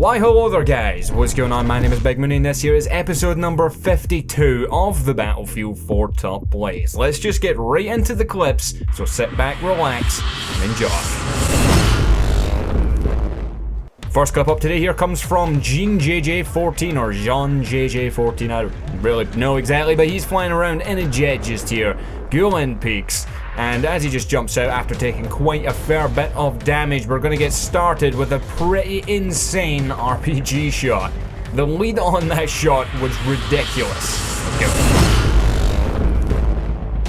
Why hello there guys, what's going on? My name is Big Mooney and this here is episode number 52 of the Battlefield 4 Top Plays. Let's just get right into the clips, so sit back, relax, and enjoy. First clip up today here comes from Jean JJ14 or Jean JJ14, I don't really know exactly, but he's flying around in a jet just here, Gulen Peaks. And as he just jumps out after taking quite a fair bit of damage, we're going to get started with a pretty insane RPG shot. The lead on that shot was ridiculous. Let's go.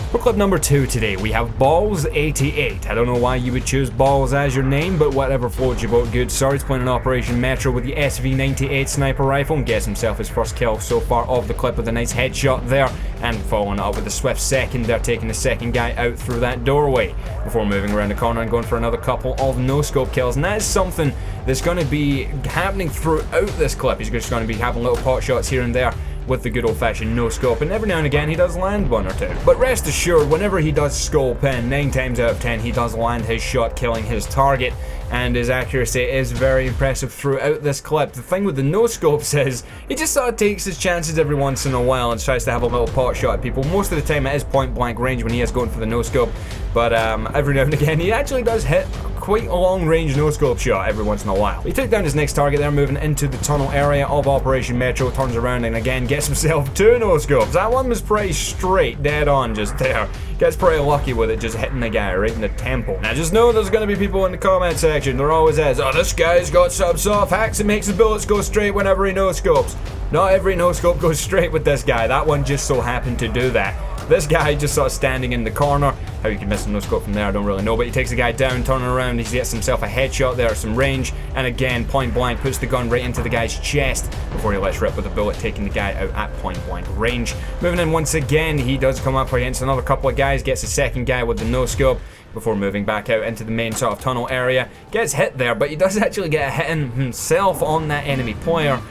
For clip number 2 today, we have Balls88. I don't know why you would choose Balls as your name, but whatever floats your boat, good sir. He's playing an Operation Metro with the SV98 sniper rifle and gets himself his first kill so far of the clip with a nice headshot there, and following up with a swift second there, taking the second guy out through that doorway before moving around the corner and going for another couple of no-scope kills. And that is something that's going to be happening throughout this clip. He's just going to be having little pot shots here and there with the good old-fashioned no-scope, and every now and again he does land one or two. But rest assured, whenever he does scope in, 9 times out of 10 he does land his shot, killing his target, and his accuracy is very impressive throughout this clip. The thing with the no-scopes is, he just sort of takes his chances every once in a while and tries to have a little pot shot at people. Most of the time it is point-blank range when he is going for the no-scope, but every now and again he actually does hit quite a long-range no-scope shot every once in a while. He took down his next target there, moving into the tunnel area of Operation Metro, turns around and again gets himself 2 no-scopes. That one was pretty straight, dead on just there. Gets pretty lucky with it, just hitting the guy right in the temple. Now just know there's going to be people in the comment section, there always is, oh this guy's got some soft hacks and makes his bullets go straight whenever he no-scopes. Not every no-scope goes straight with this guy, that one just so happened to do that. This guy just sort of standing in the corner. How you can miss a no-scope from there, I don't really know, but he takes the guy down, turning around, he gets himself a headshot there, some range, and again, point blank, puts the gun right into the guy's chest before he lets rip with a bullet, taking the guy out at point blank range. Moving in once again, he does come up against another couple of guys, gets a second guy with the no-scope, before moving back out into the main sort of tunnel area. Gets hit there, but he does actually get a hit in himself on that enemy player,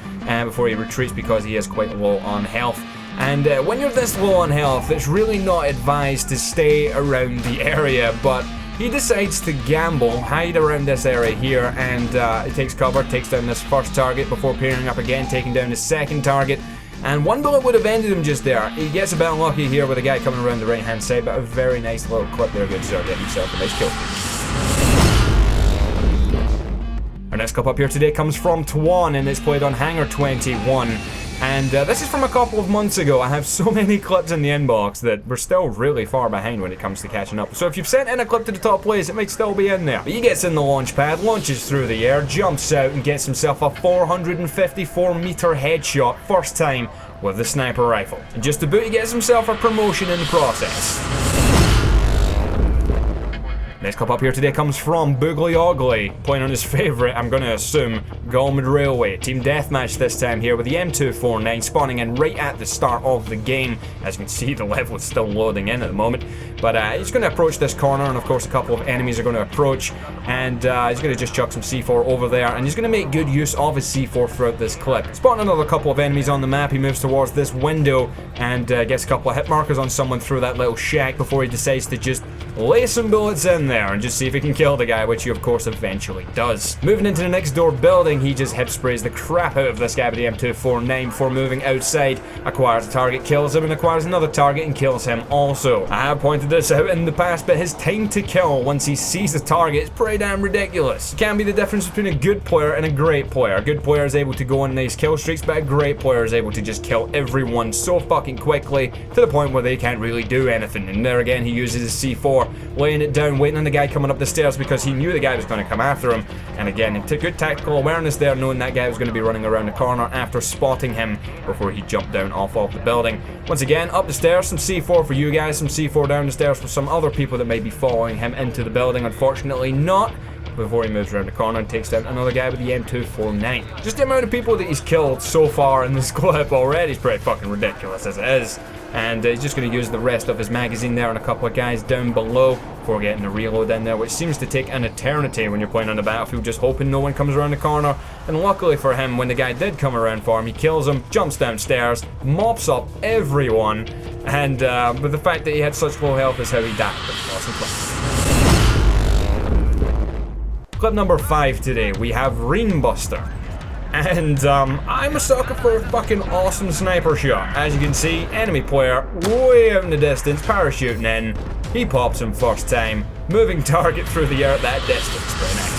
before he retreats because he is quite low on health. And when you're this low on health, it's really not advised to stay around the area, but he decides to gamble, hide around this area here, and he takes cover, takes down this first target before peering up again, taking down the second target. And one bullet would have ended him just there. He gets a bit unlucky here with a guy coming around the right hand side, but a very nice little clip there, good sir, getting himself a nice kill. Our next clip up here today comes from Tuan, and it's played on Hangar 21. And this is from a couple of months ago. I have so many clips in the inbox that we're still really far behind when it comes to catching up. So if you've sent in a clip to the top plays, it might still be in there. But he gets in the launch pad, launches through the air, jumps out and gets himself a 454-meter headshot first time with the sniper rifle. And just to boot, he gets himself a promotion in the process. Next clip up here today comes from Boogly Oogly, playing on his favourite, I'm going to assume, Galmid Railway. Team deathmatch this time here with the M249 spawning in right at the start of the game. As you can see, the level is still loading in at the moment. But he's going to approach this corner, and of course a couple of enemies are going to approach, and he's going to just chuck some C4 over there, and he's going to make good use of his C4 throughout this clip. Spotting another couple of enemies on the map, he moves towards this window and gets a couple of hit markers on someone through that little shack before he decides to just lay some bullets in there and just see if he can kill the guy, which he of course eventually does. Moving into the next door building, he just hip sprays the crap out of this guy with the M249 before moving outside, acquires a target, kills him, and acquires another target and kills him also. I have pointed this out in the past, but his time to kill once he sees the target is pretty damn ridiculous. It can be the difference between a good player and a great player. A good player is able to go on nice kill streaks, but a great player is able to just kill everyone so fucking quickly to the point where they can't really do anything. And there again, he uses his C4, laying it down, waiting on the guy coming up the stairs because he knew the guy was going to come after him. And again, he took good tactical awareness there, knowing that guy was going to be running around the corner after spotting him before he jumped down off of the building. Once again, up the stairs, some C4 for you guys, some C4 down the stairs for some other people that may be following him into the building. Unfortunately not, before he moves around the corner and takes down another guy with the M249. Just the amount of people that he's killed so far in this clip already is pretty fucking ridiculous as it is. And he's just going to use the rest of his magazine there on a couple of guys down below before getting the reload in there, which seems to take an eternity when you're playing on the battlefield, just hoping no one comes around the corner. And luckily for him, when the guy did come around for him, he kills him, jumps downstairs, mops up everyone, and but the fact that he had such low health is how he died. Awesome clip. Clip number 5 today, we have Rainbuster. And I'm a sucker for a fucking awesome sniper shot. As you can see, enemy player way out in the distance, parachuting in. He pops him first time, moving target through the air at that distance. Very nice.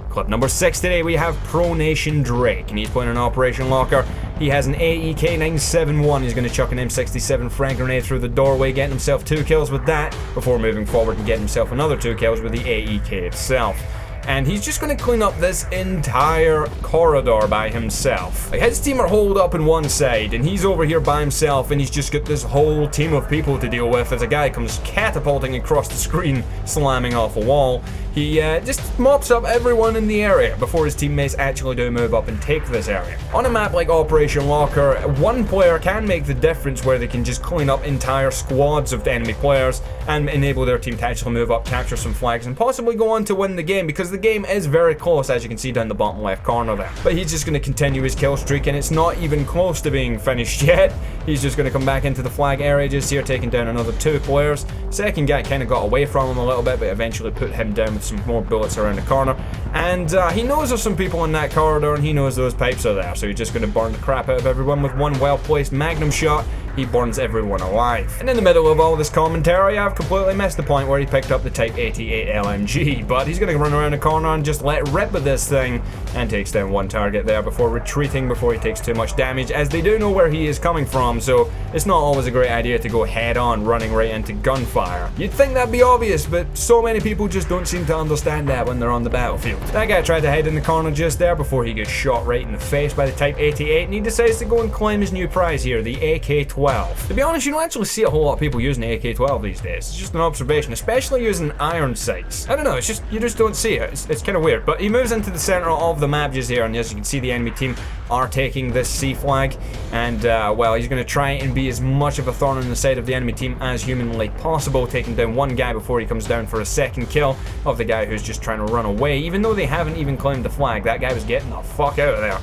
Clip number 6 today, we have Pro Nation Drake, and he's playing an Operation Locker. He has an AEK 971. He's going to chuck an M67 frag grenade through the doorway, getting himself 2 kills with that, before moving forward and getting himself another 2 kills with the AEK itself. And he's just going to clean up this entire corridor by himself. Like, his team are holed up in one side, and he's over here by himself, and he's just got this whole team of people to deal with as a guy comes catapulting across the screen, slamming off a wall. He just mops up everyone in the area before his teammates actually do move up and take this area. On a map like Operation Locker, one player can make the difference where they can just clean up entire squads of enemy players and enable their team to actually move up, capture some flags, and possibly go on to win the game, because the game is very close, as you can see down the bottom left corner there. But he's just going to continue his kill streak, and it's not even close to being finished yet. He's just going to come back into the flag area just here, taking down another 2 players. Second guy kind of got away from him a little bit, but eventually put him down with some more bullets around the corner. And he knows there's some people in that corridor, and he knows those pipes are there, so he's just going to burn the crap out of everyone with one well-placed magnum shot. He burns everyone alive. And in the middle of all this commentary, I've completely missed the point where he picked up the Type 88 LMG, but he's going to run around the corner and just let rip with this thing, and takes down one target there before retreating before he takes too much damage, as they do know where he is coming from, so it's not always a great idea to go head on running right into gunfire. You'd think that'd be obvious, but so many people just don't seem to understand that when they're on the battlefield. That guy tried to hide in the corner just there before he gets shot right in the face by the Type 88, and he decides to go and claim his new prize here, the AK-12. To be honest, you don't actually see a whole lot of people using the AK-12 these days. It's just an observation, especially using iron sights. I don't know, it's just, you just don't see it. It's kind of weird. But he moves into the center of the map just here, and as you can see, the enemy team are taking this C flag, and well, he's going to try and be as much of a thorn in the side of the enemy team as humanly possible, taking down one guy before he comes down for a second kill of the guy who's just trying to run away. Even though they haven't even claimed the flag, that guy was getting the fuck out of there.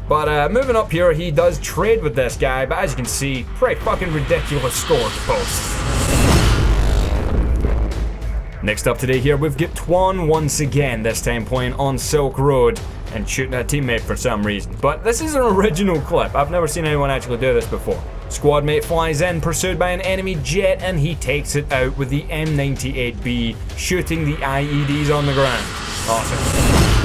But moving up here, he does trade with this guy, but as you can see, pretty fucking ridiculous score to post. Next up today here, we've got Twan once again, this time playing on Silk Road and shooting a teammate for some reason. But this is an original clip. I've never seen anyone actually do this before. Squad mate flies in, pursued by an enemy jet, and he takes it out with the M98B, shooting the IEDs on the ground. Awesome.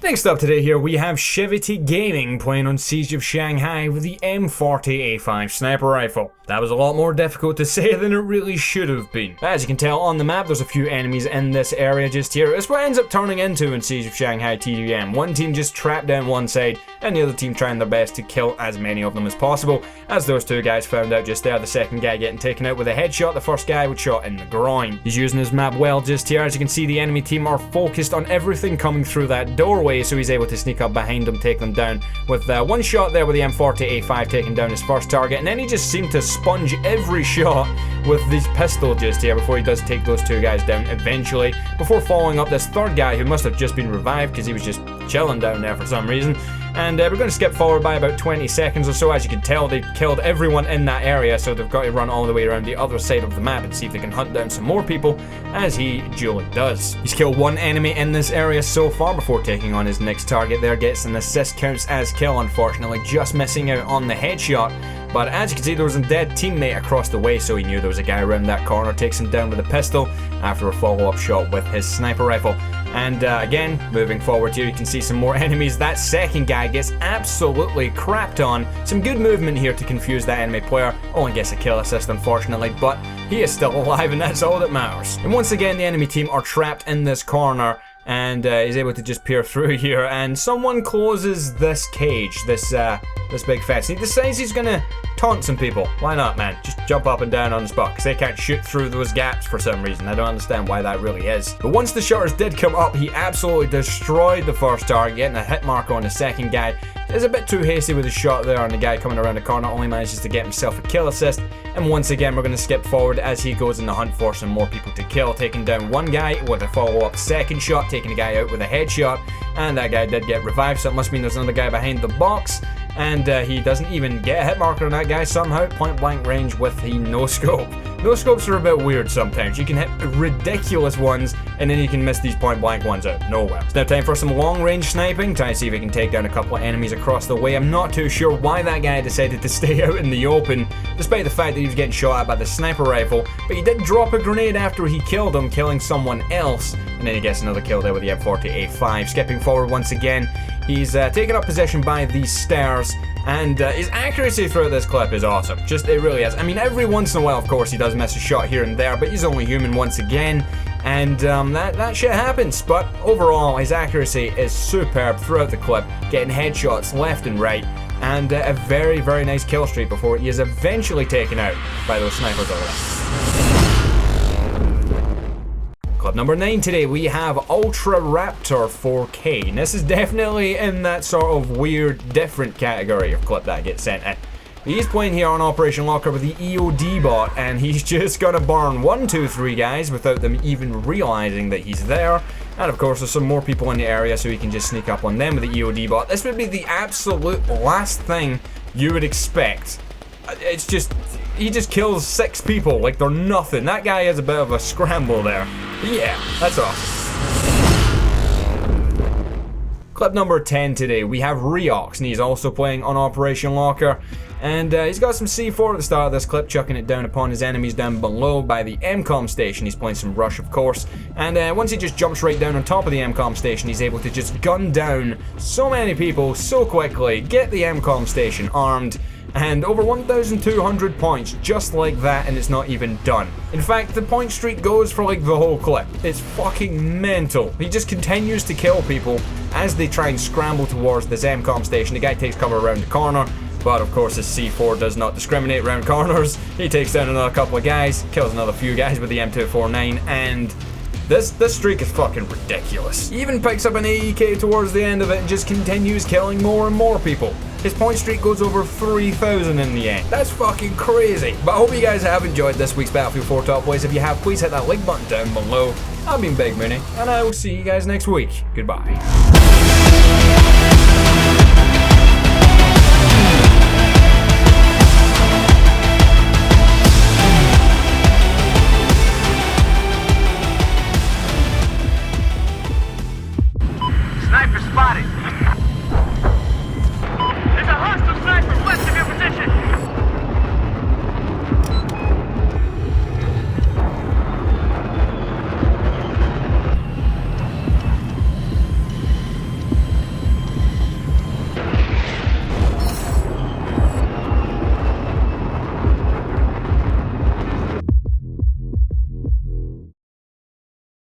Next up today here, we have Shivity Gaming playing on Siege of Shanghai with the M40A5 sniper rifle. That was a lot more difficult to say than it really should have been. As you can tell on the map, there's a few enemies in this area just here. It's what ends up turning into in Siege of Shanghai TDM. One team just trapped down one side, and the other team trying their best to kill as many of them as possible. As those 2 guys found out just there, the second guy getting taken out with a headshot, the first guy was shot in the groin. He's using his map well just here. As you can see, the enemy team are focused on everything coming through that doorway, so he's able to sneak up behind them, take them down with one shot there with the M40A5, taking down his first target, and then he just seemed to sponge every shot with this pistol just here before he does take those 2 guys down eventually, before following up this third guy who must have just been revived because he was just chilling down there for some reason. And we're going to skip forward by about 20 seconds or so. As you can tell, they killed everyone in that area, so they've got to run all the way around the other side of the map and see if they can hunt down some more people, as he duly does. He's killed 1 enemy in this area so far before taking on his next target there. Gets an assist, counts as kill, unfortunately, just missing out on the headshot. But as you can see, there was a dead teammate across the way, so he knew there was a guy around that corner. Takes him down with a pistol after a follow-up shot with his sniper rifle. And again, moving forward here, you can see some more enemies. That second guy gets absolutely crapped on. Some good movement here to confuse that enemy player. Only gets a kill assist, unfortunately, but he is still alive, and that's all that matters. And once again, the enemy team are trapped in this corner, and he's able to just peer through here, and someone closes this cage, this big fence. He decides he's gonna taunt some people. Why not, man? Just jump up and down on the spot, because they can't shoot through those gaps for some reason. I don't understand why that really is. But once the shutters did come up, he absolutely destroyed the first target, getting a hit marker on the second guy. Is a bit too hasty with his shot there, and the guy coming around the corner only manages to get himself a kill assist. And once again, we're going to skip forward as he goes in the hunt for some more people to kill, taking down one guy with a follow-up second shot, taking a guy out with a headshot, and that guy did get revived, so it must mean there's another guy behind the box. And he doesn't even get a hit marker on that guy somehow, point blank range with the no scope. Those scopes are a bit weird sometimes. You can hit ridiculous ones, and then you can miss these point blank ones out nowhere. It's now time for some long range sniping, trying to see if we can take down a couple of enemies across the way. I'm not too sure why that guy decided to stay out in the open, despite the fact that he was getting shot at by the sniper rifle, but he did drop a grenade after he killed him, killing someone else, and then he gets another kill there with the M40A5. Skipping forward once again, he's taken up possession by these stairs, and his accuracy throughout this clip is awesome. Just, it really is. I mean, every once in a while, of course, he does miss a shot here and there, but he's only human once again, and that shit happens. But overall, his accuracy is superb throughout the clip, getting headshots left and right, and a very, very nice kill streak before he is eventually taken out by those snipers over there. Clip number 9 today, we have Ultra Raptor 4K. And this is definitely in that sort of weird, different category of clip that gets sent in. He's playing here on Operation Locker with the EOD bot, and he's just gonna burn 1, 2, 3 guys without them even realizing that he's there. And of course, there's some more people in the area, so he can just sneak up on them with the EOD bot. This would be the absolute last thing you would expect. It's just, he just kills 6 people like they're nothing. That guy has a bit of a scramble there. But yeah, that's awesome. Clip number 10 today, we have Reox, and he's also playing on Operation Locker. And he's got some C4 at the start of this clip, chucking it down upon his enemies down below by the MCOM station. He's playing some Rush, of course. And once he just jumps right down on top of the MCOM station, he's able to just gun down so many people so quickly, get the MCOM station armed, and over 1,200 points just like that, and it's not even done. In fact, the point streak goes for like the whole clip. It's fucking mental. He just continues to kill people as they try and scramble towards this MCOM station. The guy takes cover around the corner, but of course his C4 does not discriminate around corners. He takes down another couple of guys, kills another few guys with the M249, and this streak is fucking ridiculous. He even picks up an AEK towards the end of it and just continues killing more and more people. His point streak goes over 3,000 in the end. That's fucking crazy. But I hope you guys have enjoyed this week's Battlefield 4 Top Plays. If you have, please hit that like button down below. I've been Big Mooney, and I will see you guys next week. Goodbye.